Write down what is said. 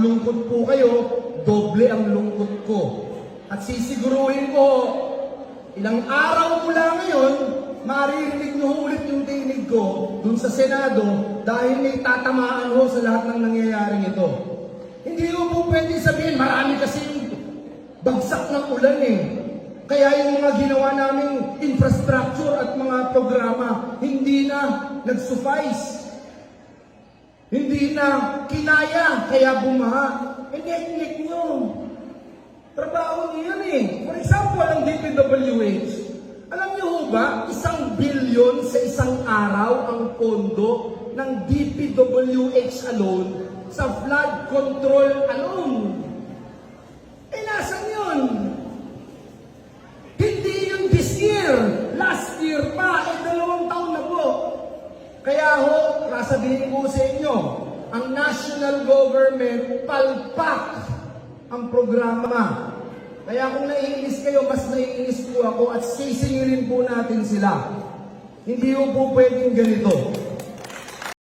malulungkot po kayo, doble ang lungkot ko. At sisiguruhin ko, ilang araw mula ngayon, maririnig nyo ulit yung tinig ko dun sa Senado dahil may tatamaan ho sa lahat ng nangyayaring ito. Hindi ko po pwede sabihin, marami kasing bagsak ng ulan eh. Kaya yung mga ginawa naming infrastructure at mga programa, hindi na nag-suffice. Hindi na kinaya, kaya bumaha. Inik-inik nyo. Trabaho nyo yan eh. For example, ang DPWH. Alam nyo ho ba, 1 billion sa isang araw ang pondo ng DPWH alone sa flood control alone. Eh, nasan yun? Hindi yun this year. Last year pa, 2 taon na po. Kaya ho, sasabihin ko sa inyo, ang national government palpak ang programa. Kaya kung naiinis kayo, mas naiinis po ako at sisingilin po natin sila. Hindi po pwedeng ganito.